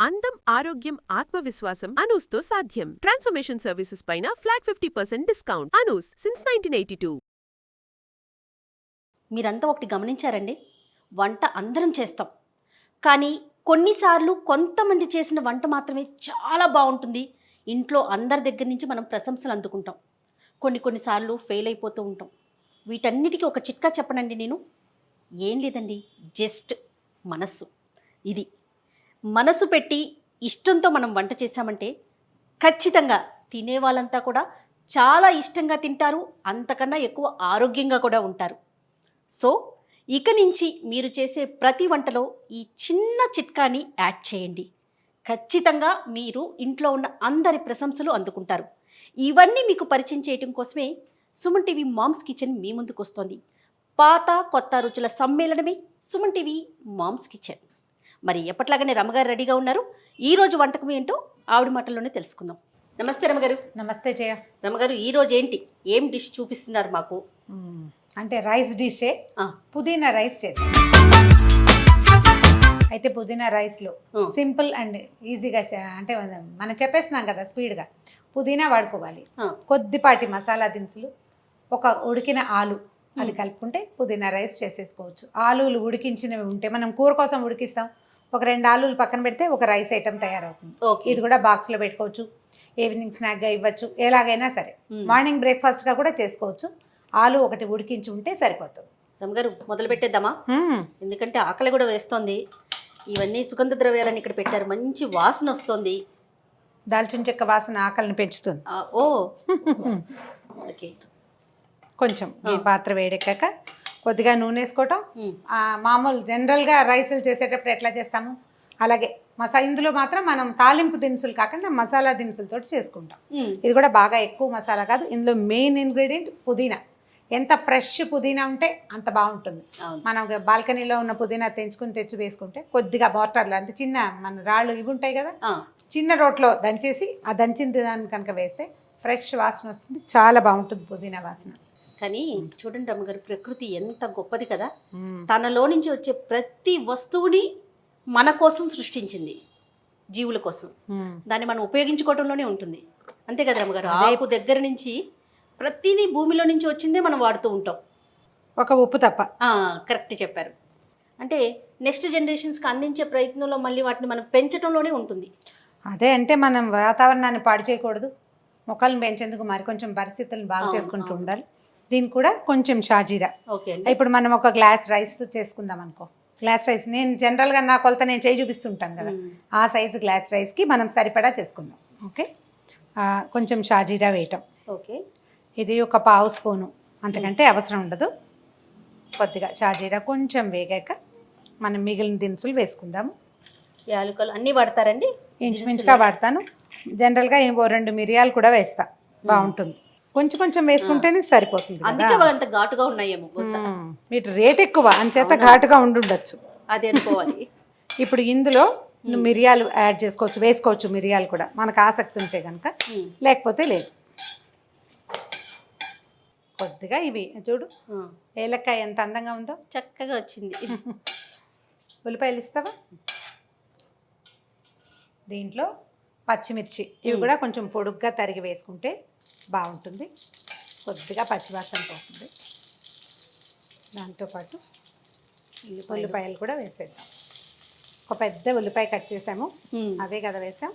అందం, ఆరోగ్యం, ఆత్మవిశ్వాసం అనూస్తో సాధ్యం. ట్రాన్స్ఫర్మేషన్ సర్వీసెస్ పైన ఫ్లాట్ 50% డిస్కౌంట్. అనూస్ సిన్స్ 1982. మీరంతా ఒకటి గమనించారండి, వంట అందరం చేస్తాం, కానీ కొన్నిసార్లు కొంతమంది చేసిన వంట మాత్రమే చాలా బాగుంటుంది. ఇంట్లో అందరి దగ్గర నుంచి మనం ప్రశంసలు అందుకుంటాం. కొన్నిసార్లు ఫెయిల్ అయిపోతూ ఉంటాం. వీటన్నిటికీ ఒక చిట్కా చెప్పనండి నేను. ఏం లేదండి, జస్ట్ మనస్సు. ఇది మనసు పెట్టి ఇష్టంతో మనం వంట చేశామంటే ఖచ్చితంగా తినే వాళ్ళంతా కూడా చాలా ఇష్టంగా తింటారు, అంతకన్నా ఎక్కువ ఆరోగ్యంగా కూడా ఉంటారు. సో ఇక నుంచి మీరు చేసే ప్రతి వంటలో ఈ చిన్న చిట్కాని యాడ్ చేయండి. ఖచ్చితంగా మీరు ఇంట్లో ఉన్న అందరి ప్రశంసలు అందుకుంటారు. ఇవన్నీ మీకు పరిచయం చేయడం కోసమే సుమన్ టీవీ మామ్స్ కిచెన్ మీ ముందుకు వస్తోంది. పాత కొత్త రుచుల సమ్మేళనమే సుమన్ టీవీ మామ్స్ కిచెన్. మరి ఎప్పట్లాగానే రమగారు రెడీగా ఉన్నారు. ఈరోజు వంటకం ఏంటో ఆవిడ మాటల్లోనే తెలుసుకుందాం. నమస్తే రమగారు. నమస్తే జయ. రమగారు, ఈరోజు ఏం డిష్ చూపిస్తున్నారు మాకు? అంటే రైస్ డిషే, పుదీనా రైస్ చేద్దాం. అయితే పుదీనా రైస్లో సింపుల్ అండ్ ఈజీగా అంటే మనం చెప్పేస్తున్నాం కదా స్పీడ్గా. పుదీనా వాడుకోవాలి, కొద్దిపాటి మసాలా దినుసులు, ఒక ఉడికిన ఆలు, అది కలుపుకుంటే పుదీనా రైస్ చేసేసుకోవచ్చు. ఆలులు ఉడికించినవి ఉంటే మనం కూర కోసం ఉడికిస్తాం, ఒక 2 ఆలులు పక్కన పెడితే ఒక రైస్ ఐటమ్ తయారవుతుంది. ఇది కూడా బాక్స్లో పెట్టుకోవచ్చు, ఈవినింగ్ స్నాక్గా ఇవ్వచ్చు, ఎలాగైనా సరే. మార్నింగ్ బ్రేక్ఫాస్ట్గా కూడా చేసుకోవచ్చు. ఆలు ఒకటి ఉడికించి ఉంటే సరిపోతుంది. రమగారు, మొదలు పెట్టేద్దామా? ఎందుకంటే ఆకలి కూడా వేస్తోంది. ఇవన్నీ సుగంధ ద్రవ్యాలని ఇక్కడ పెట్టారు, మంచి వాసన వస్తుంది. దాల్చిన చెక్క వాసన ఆకలిని పెంచుతుంది. ఓ ఓకే. కొంచెం ఈ పాత్ర వేడెక్కాక కొద్దిగా నూనె వేసుకోవటం. మామూలు జనరల్గా రైసులు చేసేటప్పుడు ఎట్లా చేస్తాము అలాగే ఇందులో మాత్రం మనం తాలింపు దినుసులు కాకుండా మసాలా దినుసులతో చేసుకుంటాం. ఇది కూడా బాగా ఎక్కువ మసాలా కాదు. ఇందులో మెయిన్ ఇంగ్రీడియంట్ పుదీనా. ఎంత ఫ్రెష్ పుదీనా ఉంటే అంత బాగుంటుంది. మనం బాల్కనీలో ఉన్న పుదీనా తెచ్చి వేసుకుంటే కొద్దిగా మోటార్లో అంటే చిన్న మన రాళ్ళు ఇవి ఉంటాయి కదా, చిన్న రోట్లో దంచేసి ఆ దంచిన దాన్ని కనుక వేస్తే ఫ్రెష్ వాసన వస్తుంది, చాలా బాగుంటుంది పుదీనా వాసన. కానీ చూడండి రమ్మగారు, ప్రకృతి ఎంత గొప్పది కదా. తనలో నుంచి వచ్చే ప్రతి వస్తువుని మన కోసం సృష్టించింది, జీవుల కోసం. దాన్ని మనం ఉపయోగించుకోవడంలోనే ఉంటుంది, అంతే కదా రమ్మగారు? ఆకు దగ్గర నుంచి ప్రతిదీ భూమిలో నుంచి వచ్చిందే మనం వాడుతూ ఉంటాం, ఒక ఉప్పు తప్ప. కరెక్ట్ చెప్పారు. అంటే నెక్స్ట్ జనరేషన్స్కి అందించే ప్రయత్నంలో మళ్ళీ వాటిని మనం పెంచడంలోనే ఉంటుంది. అదే, అంటే మనం వాతావరణాన్ని పాడు చేయకూడదు, మొక్కలను పెంచేందుకు మరి కొంచెం పరిస్థితులను బాగా చేసుకుంటూ ఉండాలి. దీనికి కూడా కొంచెం షాజీరా. ఓకే. ఇప్పుడు మనం ఒక గ్లాస్ రైస్ చేసుకుందాం అనుకో. గ్లాస్ రైస్ నేను జనరల్గా నా కొలత నేను చేయి చూపిస్తుంటాను కదా, ఆ సైజు గ్లాస్ రైస్కి మనం సరిపడా చేసుకుందాం. ఓకే. కొంచెం షాజీరా వేయటం. ఓకే. ఇది ఒక 1/2 స్పూను, అంతకంటే అవసరం ఉండదు. కొద్దిగా షాజీరా కొంచెం వేగాక మనం మిగిలిన దినుసులు వేసుకుందాము. యాలకులు అన్నీ వాడతారండి? ఇంచుమించుగా వాడతాను. జనరల్గా 2 మిరియాలు కూడా వేస్తా, బాగుంటుంది. కొంచెం వేసుకుంటేనే సరిపోతుంది. అందుకే అంత ఘాటుగా ఉన్నాయేమో. వీటి రేట్ ఎక్కువ అంచేత ఘాటుగా ఉండుండొచ్చు, అది అనుకోవాలి. ఇప్పుడు ఇందులో మిరియాలు యాడ్ చేసుకోవచ్చు, వేసుకోవచ్చు మిరియాలు కూడా మనకు ఆసక్తి ఉంటే కనుక, లేకపోతే లేదు. కొద్దిగా ఇవి చూడు, ఏలక్కాయ ఎంత అందంగా ఉందో, చక్కగా వచ్చింది. ఉల్లిపాయలు ఇస్తావా? దీంట్లో పచ్చిమిర్చి, ఇవి కూడా కొంచెం పొడుగ్గా తరిగి వేసుకుంటే బాగుంటుంది, కొద్దిగా పచ్చివాసన పోతుంది. దాంతోపాటు ఉల్లిపాయలు కూడా వేసేద్దాం. ఒక పెద్ద ఉల్లిపాయ కట్ చేసాము, అదే కదా వేసాం.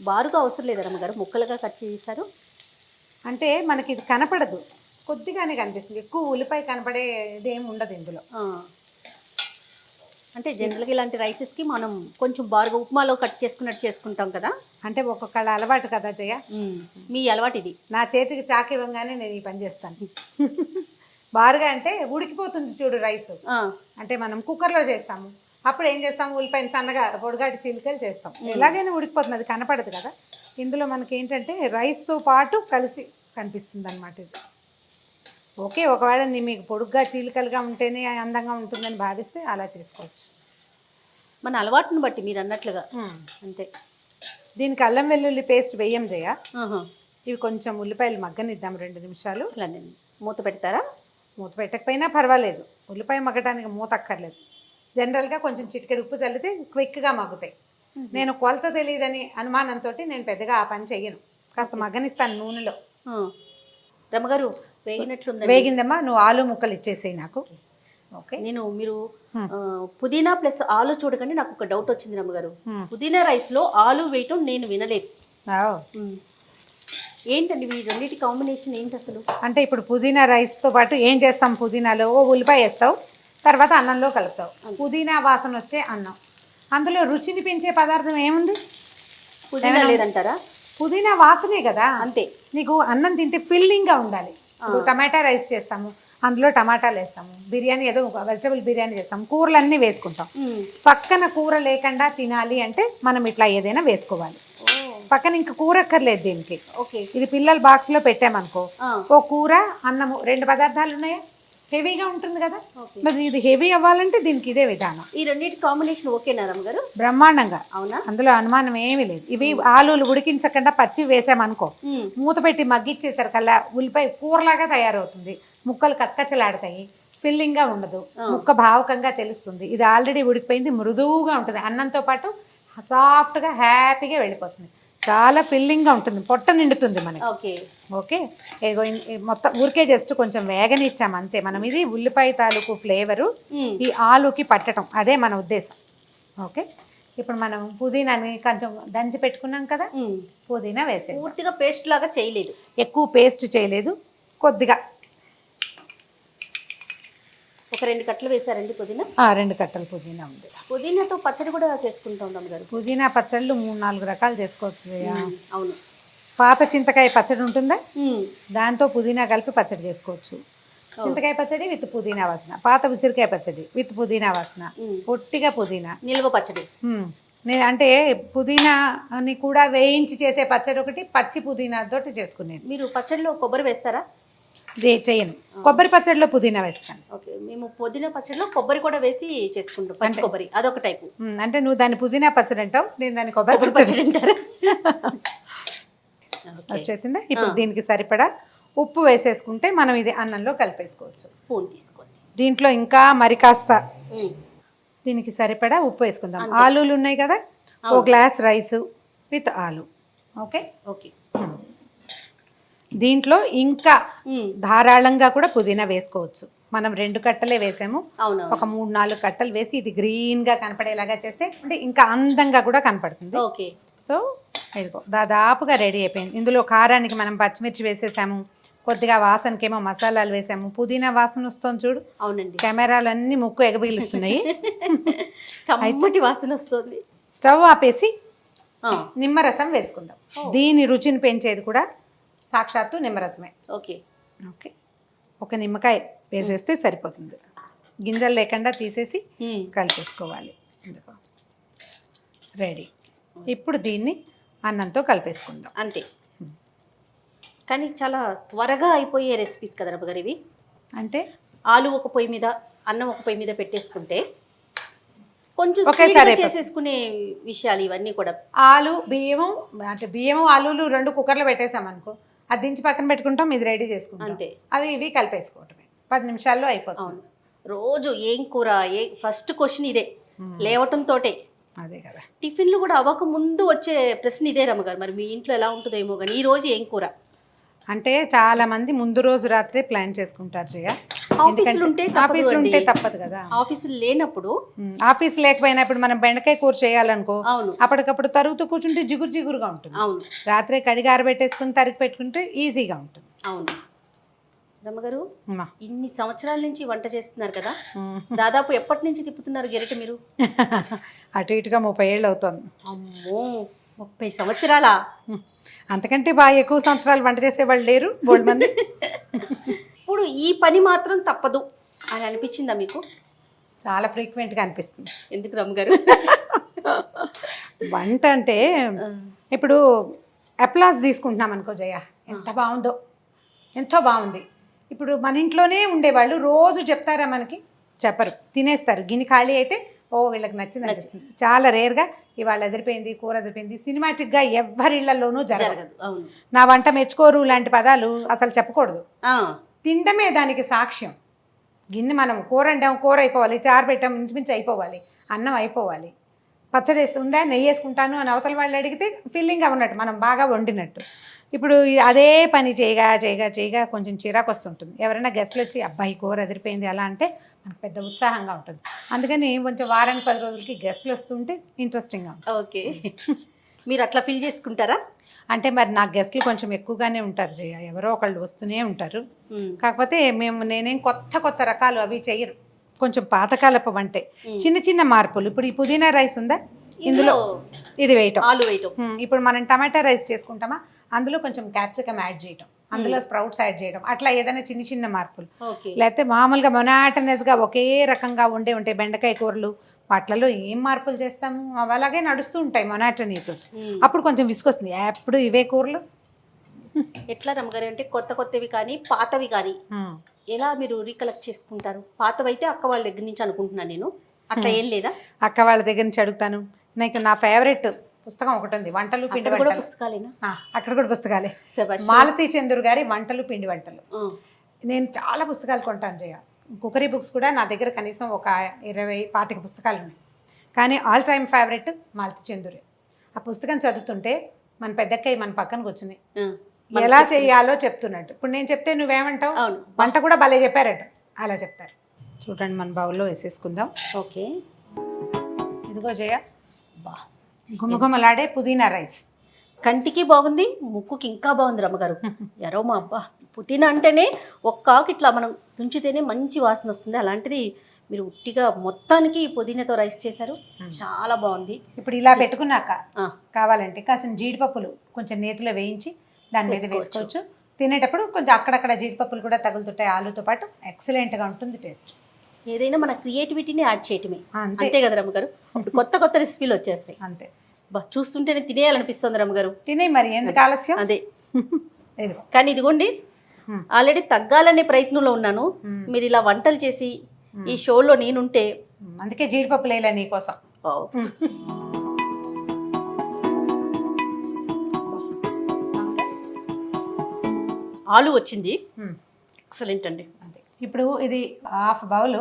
బారుగా అవసరం లేదు రమ్మగారు, ముక్కలుగా కట్ చేశారు. అంటే మనకి ఇది కనపడదు, కొద్దిగానే కనిపిస్తుంది. ఎక్కువ ఉల్లిపాయ కనపడేది ఏమి ఉండదు ఇందులో. అంటే జనరల్గా ఇలాంటి రైసెస్కి మనం కొంచెం బారుగా ఉప్మాలో కట్ చేసుకున్నట్టు చేసుకుంటాం కదా. అంటే ఒక్కొక్కళ్ళ అలవాటు కదా జయ. మీ అలవాటు ఇది. నా చేతికి చాకి ఇవ్వగానే నేను ఈ పని చేస్తాను. బారుగా అంటే ఉడికిపోతుంది చూడు రైస్. అంటే మనం కుక్కర్లో చేస్తాము, అప్పుడు ఏం చేస్తాము, ఉల్లిపాయలు సన్నగా పొడిగాటి చిలికలు చేస్తాం, ఎలాగైనా ఉడికిపోతుంది, అది కనపడదు కదా. ఇందులో మనకి ఏంటంటే రైస్తో పాటు కలిసి కనిపిస్తుంది అన్నమాట ఇది. ఓకే, ఒకవేళ మీకు పొడుగ్గా చీలికలుగా ఉంటేనే అందంగా ఉంటుందని భావిస్తే అలా చేసుకోవచ్చు, మన అలవాటును బట్టి మీరు అన్నట్లుగా. అంతే. దీనికి అల్లం వెల్లుల్లి పేస్ట్ వేయం చేయ. ఇవి కొంచెం ఉల్లిపాయలు మగ్గనిద్దాం 2 నిమిషాలు. మూత పెడతారా? మూత పెట్టకపోయినా పర్వాలేదు, ఉల్లిపాయ మగ్గడానికి మూత అక్కర్లేదు. జనరల్గా కొంచెం చిటికెడు ఉప్పు చల్లితే క్విక్గా మగ్గుతాయి. నేను కొలత తెలియదని అనుమానంతో నేను పెద్దగా ఆ పని చెయ్యను, కాస్త మగ్గనిస్తాను నూనెలో. రమ్మగారు వేగినట్లుంది. వేగిందమ్మా, నువ్వు ఆలు ముక్కలు ఇచ్చేసేయి నాకు. ఓకే, మీరు పుదీనా ప్లస్ ఆలు చూడకండి, నాకు ఒక డౌట్ వచ్చింది రమ్మగారు. పుదీనా రైస్లో ఆలు వేయటం నేను వినలేదు. ఏంటండి మీ రెండింటి కాంబినేషన్ ఏంటి అసలు? అంటే ఇప్పుడు పుదీనా రైస్తో పాటు ఏం చేస్తాం, పుదీనాలో ఉల్లిపాయ వేస్తావు, తర్వాత అన్నంలో కలుపుతావు. పుదీనా వాసన వచ్చే అన్నం, అందులో రుచిని పెంచే పదార్థం ఏముంది? పుదీనా లేదంటారా? పుదీనా వాసనే కదా అంతే. నీకు అన్నం తింటే ఫిల్లింగ్గా ఉండాలి. ఇప్పుడు టమాటా రైస్ చేస్తాము, అందులో టమాటాలు వేస్తాము, బిర్యానీ ఏదో వెజిటబుల్ బిర్యానీ చేస్తాము, కూరలన్నీ వేసుకుంటాం. పక్కన కూర లేకుండా తినాలి అంటే మనం ఇట్లా ఏదైనా వేసుకోవాలి. పక్కన ఇంకా కూర అక్కర్లేదు దీనికి. ఓకే, ఇది పిల్లల బాక్స్లో పెట్టామనుకో, ఓ కూర అన్నము 2 పదార్థాలు ఉన్నాయా, హెవీగా ఉంటుంది కదా. మరి ఇది హెవీ అవ్వాలంటే దీనికి ఇదే విధానం. ఈ రెండింటి కాంబినేషన్ ఓకేనా రమ్మగారు? బ్రహ్మాండంగా. అవునా? అందులో అనుమానం ఏమీ లేదు. ఇవి ఆలులు ఉడికించకుండా పచ్చి వేసామనుకో, మూత పెట్టి మగ్గిచ్చేసరికల్లా ఉల్లిపాయ కూరలాగా తయారవుతుంది. ముక్కలు కచ్చకచ్చలాడతాయి, ఫిల్లింగ్గా ఉండదు, ముక్క భావకంగా తెలుస్తుంది. ఇది ఆల్రెడీ ఉడికిపోయింది, మృదువుగా ఉంటుంది, అన్నంతో పాటు సాఫ్ట్గా హ్యాపీగా వెళ్ళిపోతుంది. చాలా ఫిల్లింగ్గా ఉంటుంది, పొట్ట నిండుతుంది మనకి. ఓకే ఓకే, మొత్తం ఊరికే జస్ట్ కొంచెం వేగనిచ్చాము అంతే. మనం ఇది ఉల్లిపాయ తాలూకు ఫ్లేవరు ఈ ఆలుకి పట్టడం, అదే మన ఉద్దేశం. ఓకే, ఇప్పుడు మనం పుదీనాని కొంచెం దంచి పెట్టుకున్నాం కదా, పుదీనా వేసే. పూర్తిగా పేస్ట్ లాగా చేయలేదు, ఎక్కువ పేస్ట్ చేయలేదు, కొద్దిగా ఒక 2 కట్టలు వేసారండి పుదీనా. 2 కట్టలు పుదీనా ఉంది. పుదీనాతో పచ్చడి కూడా చేసుకుంటాం రమ్మగారు. పుదీనా పచ్చళ్ళు 3-4 రకాలు చేసుకోవచ్చు. అవును, పాత చింతకాయ పచ్చడి ఉంటుందా, దాంతో పుదీనా కలిపి పచ్చడి చేసుకోవచ్చు. చింతకాయ పచ్చడి విత్ పుదీనా వాసన, పాత ఉసిరికాయ పచ్చడి విత్ పుదీనా వాసన, పొట్టిగా పుదీనా నిల్వ పచ్చడి. నేను అంటే పుదీనాని కూడా వేయించి చేసే పచ్చడి ఒకటి, పచ్చి పుదీనాతో చేసుకునేది. మీరు పచ్చడిలో కొబ్బరి వేస్తారా? చేయను, కొబ్బరి పచ్చడిలో పుదీనా వేస్తాను. ఓకే, మేము పుదీనా పచ్చడిలో కొబ్బరి కూడా వేసి చేసుకుంటాం, పచ్చి కొబ్బరి అదొక టైపు. అంటే నువ్వు దాన్ని పుదీనా పచ్చడి అంటావు, నేను దాన్ని కొబ్బరి పచ్చడి అంటారు. వచ్చేసిందా? ఇప్పుడు దీనికి సరిపడా ఉప్పు వేసేసుకుంటే మనం ఇది అన్నంలో కలిపేసుకోవచ్చు. స్పూన్ తీసుకోండి. దీంట్లో ఇంకా మరి కాస్త దీనికి సరిపడా ఉప్పు వేసుకుందాం. ఆలులు ఉన్నాయి కదా, ఓ గ్లాస్ రైస్ విత్ ఆలు. ఓకే ఓకే, దీంట్లో ఇంకా ధారాళంగా కూడా పుదీనా వేసుకోవచ్చు. మనం 2 కట్టలే వేసాము, ఒక 3-4 కట్టలు వేసి ఇది గ్రీన్గా కనపడేలాగా చేస్తే అంటే ఇంకా అందంగా కూడా కనపడుతుంది. ఓకే, సో ఇదిగో దాదాపుగా రెడీ అయిపోయింది. ఇందులో కారానికి మనం పచ్చిమిర్చి వేసేసాము, కొద్దిగా వాసనకేమో మసాలాలు వేసాము. పుదీనా వాసన వస్తుంది చూడు. అవునండి, కెమెరాలన్నీ ముక్కు ఎగబిలుస్తున్నాయి. కమ్మటి వాసన వస్తుంది. స్టవ్ ఆపేసి నిమ్మరసం వేసుకుందాం. దీని రుచిని పెంచేది కూడా సాక్షాత్తు నిమ్మరసమే. ఓకే ఓకే, ఒక నిమ్మకాయ వేసేస్తే సరిపోతుంది. గింజలు లేకుండా తీసేసి కలిపేసుకోవాలి. రెడీ. ఇప్పుడు దీన్ని అన్నంతో కలిపేసుకుందాం అంతే. కానీ చాలా త్వరగా అయిపోయే రెసిపీస్ కదా రమ్మగారు ఇవి. అంటే ఆలు ఒక పొయ్యి మీద, అన్నం ఒక పొయ్యి మీద పెట్టేసుకుంటే కొంచెం ఒకేసారి చేసేసుకునే విషయాలు ఇవన్నీ కూడా. ఆలు బియ్యము అంటే బియ్యము ఆలులు 2 కుక్కర్లో పెట్టేసామనుకో, అది దించి పక్కన పెట్టుకుంటాం, ఇది రెడీ చేసుకుంటాం అంతే. అవి ఇవి కలిపేసుకోవటమే, 10 నిమిషాల్లో అయిపోతుంది. రోజు ఏం కూర, ఫస్ట్ క్వశ్చన్ ఇదే లేవటంతో. అదే కదా, టిఫిన్లు కూడా అవ్వక ముందు వచ్చే ప్రశ్న ఇదే రమ్మగారు. మరి మీ ఇంట్లో ఎలా ఉంటుందేమో కానీ ఈ రోజు ఏం కూర అంటే చాలా మంది ముందు రోజు రాత్రే ప్లాన్ చేసుకుంటారు జయ. ఆఫీసులు ఉంటే తప్పదు కదా. ఆఫీసులు లేనప్పుడు, ఆఫీస్ లేకపోయినా ఇప్పుడు మనం బెండకాయ కూర చేయాలనుకో, అప్పటికప్పుడు తరుగుతూ కూర్చుంటే జిగురుగా ఉంటుంది. అవును, రాత్రే కడిగి ఆరబెట్టేసుకుని తరిగి పెట్టుకుంటే ఈజీగా ఉంటుంది. అవును రమ్మగారు, ఇన్ని సంవత్సరాల నుంచి వంట చేస్తున్నారు కదా, దాదాపు ఎప్పటి నుంచి తిప్పుతున్నారు గెరిట మీరు? అటు ఇటుగా 30 ఏళ్ళు అవుతుంది. అమ్మో, 30 సంవత్సరాలా? అంతకంటే బాగా ఎక్కువ సంవత్సరాలు వంట చేసేవాళ్ళు లేరు బోల్డ్ మంది. ఇప్పుడు ఈ పని మాత్రం తప్పదు అని అనిపించిందా మీకు? చాలా ఫ్రీక్వెంట్గా అనిపిస్తుంది. ఎందుకు రమ్మగారు? వంట అంటే ఇప్పుడు అప్లాస్ తీసుకుంటున్నాం అనుకో జయ, ఎంత బాగుందో, ఎంతో బాగుంది. ఇప్పుడు మన ఇంట్లోనే ఉండేవాళ్ళు రోజు చెప్తారా మనకి? చెప్పరు, తినేస్తారు. గిన్నె ఖాళీ అయితే ఓ వీళ్ళకి నచ్చింది. చాలా రేర్గా ఇవాళ ఎదిరిపోయింది, కూర ఎదిరిపోయింది, సినిమాటిక్గా ఎవరిళ్లలోనూ జరగదు. నా వంట మెచ్చుకోరు లాంటి పదాలు అసలు చెప్పకూడదు. తినడమే దానికి సాక్ష్యం. గిన్నె మనం కూర వండాం, కూర అయిపోవాలి, చారు పెట్టాం, ఇంచుమించు అయిపోవాలి, అన్నం అయిపోవాలి, పచ్చడి వేస్తుందా, నెయ్యి వేసుకుంటాను అని అవతల వాళ్ళు అడిగితే ఫీలింగ్గా ఉన్నట్టు, మనం బాగా వండినట్టు. ఇప్పుడు అదే పని చేయగా కొంచెం చిరాకు వస్తుంటుంది. ఎవరైనా గెస్ట్లు వచ్చి అబ్బాయి కూర ఎదిరిపోయింది అలా అంటే మనకు పెద్ద ఉత్సాహంగా ఉంటుంది. అందుకని కొంచెం వారానికి 10 రోజులకి గెస్ట్లు వస్తుంటే ఇంట్రెస్టింగ్గా ఉంటుంది. ఓకే. మీరు అట్లా ఫీల్ చేసుకుంటారా? అంటే మరి నా గెస్ట్లు కొంచెం ఎక్కువగానే ఉంటారు జయ, ఎవరో ఒకళ్ళు వస్తూనే ఉంటారు. కాకపోతే నేనేం కొత్త రకాలు అవి చెయ్యరు, కొంచెం పాతకాలపు వంటే, చిన్న మార్పులు. ఇప్పుడు ఈ పుదీనా రైస్ ఉందా, ఇందులో ఇది వేయటం, ఆలు వేయటం. ఇప్పుడు మనం టమాటా రైస్ చేసుకుంటామా, అందులో కొంచెం క్యాప్సికమ్ యాడ్ చేయటం, అందులో స్ప్రౌట్స్ యాడ్ చేయడం, అట్లా ఏదైనా చిన్న మార్పులు. లేకపోతే మామూలుగా మొనాటనస్గా ఒకే రకంగా ఉంటాయి బెండకాయ కూరలు, వాటిలలో ఏం మార్పులు చేస్తాము, అవి అలాగే నడుస్తూ ఉంటాయి మొనాటనీతో. అప్పుడు కొంచెం విసుకొస్తుంది, ఎప్పుడు ఇవే కూరలు. ఎట్లా రమ్మగారు అంటే కొత్తవి కానీ పాతవి కానీ ఎలా మీరు రీకలెక్ట్ చేసుకుంటారు? పాతవైతే అక్క వాళ్ళ దగ్గర నుంచి అనుకుంటున్నాను నేను, అట్లా ఏం లేదా? అక్క వాళ్ళ దగ్గర నుంచి అడుగుతాను. నాకు నా ఫేవరెట్ పుస్తకం ఒకటి ఉంది, వంటలు పిండి వంటలు. పుస్తకాలేనా? అక్కడ కూడా పుస్తకాలే. మాలతీ చందూర్ గారి వంటలు పిండి వంటలు. నేను చాలా పుస్తకాలు కొంటాను జయ. కుకరీ బుక్స్ కూడా నా దగ్గర కనీసం ఒక 20-25 పుస్తకాలు ఉన్నాయి. కానీ ఆల్ టైమ్ ఫేవరెట్ మాలతీ చందూరే. ఆ పుస్తకం చదువుతుంటే మన పెద్దక్కయ్య మన పక్కన కూర్చుని ఎలా చేయాలో చెప్తున్నట్టు. ఇప్పుడు నేను చెప్తే నువ్వేమంటావు, వంట కూడా భలే చెప్పారట, అలా చెప్తారు. చూడండి, మన బౌల్లో వేసేసుకుందాం. ఓకే, ఇదిగో జయ, గుమగుమలాడే పుదీనా రైస్. కంటికి బాగుంది, ముక్కుకి ఇంకా బాగుంది రమ్మగారు. ఎరో మా అబ్బా, పుదీనా అంటేనే ఒక్క ఆకు ఇట్లా మనం తుంచితేనే మంచి వాసన వస్తుంది. అలాంటిది మీరు ఉట్టిగా మొత్తానికి పుదీనాతో రైస్ చేశారు, చాలా బాగుంది. ఇప్పుడు ఇలా పెట్టుకున్నాక కావాలంటే కాసిన జీడిపప్పులు కొంచెం నేతిలో వేయించి దాని మీద వేసుకోవచ్చు. తినేటప్పుడు కొంచెం అక్కడక్కడ జీడిపప్పులు కూడా తగులుతుంటాయి ఆలుతో పాటు, ఎక్సలెంట్గా ఉంటుంది టేస్ట్. ఏదైనా మన క్రియేటివిటీని యాడ్ చేయటమే, అంతే కదా రమ్మగారు. కొత్త రెసిపీలు వచ్చేస్తాయి. అంతే. చూస్తుంటేనే తినేయాలనిపిస్తుంది రమ్మగారు. తినే మరి ఎందుకు ఆలస్యం. అదే. కానీ ఇదిగోండి, ఆల్రెడీ తగ్గాలనే ప్రయత్నంలో ఉన్నాను. మీరు ఇలా వంటలు చేసి ఈ షోలో నేనుంటే, అందుకే జీడిపప్పులు వేయలే నీకోసం. ఆలు వచ్చింది, ఎక్సలెంట్ అండి. అంతే. ఇప్పుడు ఇది హాఫ్ బౌల్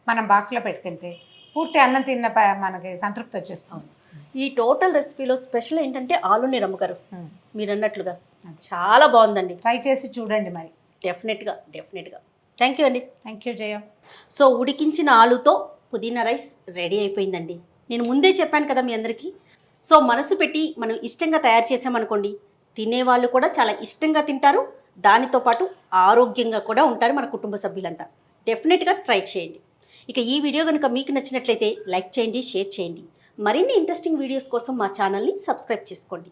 మనం బాక్స్లో పెట్టుకెళ్తే పూర్తి అన్నం తిన్న మనకి సంతృప్తి వచ్చేస్తుంది. ఈ టోటల్ రెసిపీలో స్పెషల్ ఏంటంటే ఆలుని రమ్మగారు, మీరు అన్నట్లుగా చాలా బాగుందండి. ట్రై చేసి చూడండి మరి. డెఫినెట్గా. థ్యాంక్ యూ అండి. Thank you Jaya. సో ఉడికించిన ఆలుతో పుదీనా రైస్ రెడీ అయిపోయిందండి. నేను ముందే చెప్పాను కదా మీ అందరికీ. సో మనసు పెట్టి మనం ఇష్టంగా తయారు చేసామనుకోండి, తినేవాళ్ళు కూడా చాలా ఇష్టంగా తింటారు, దానితో పాటు ఆరోగ్యంగా కూడా ఉంటారు మన కుటుంబ సభ్యులంతా. డెఫినెట్గా ట్రై చేయండి. ఇక ఈ వీడియో కనుక మీకు నచ్చినట్లయితే లైక్ చేయండి, షేర్ చేయండి. మరిన్ని ఇంట్రెస్టింగ్ వీడియోస్ కోసం మా ఛానల్ని సబ్స్క్రైబ్ చేసుకోండి.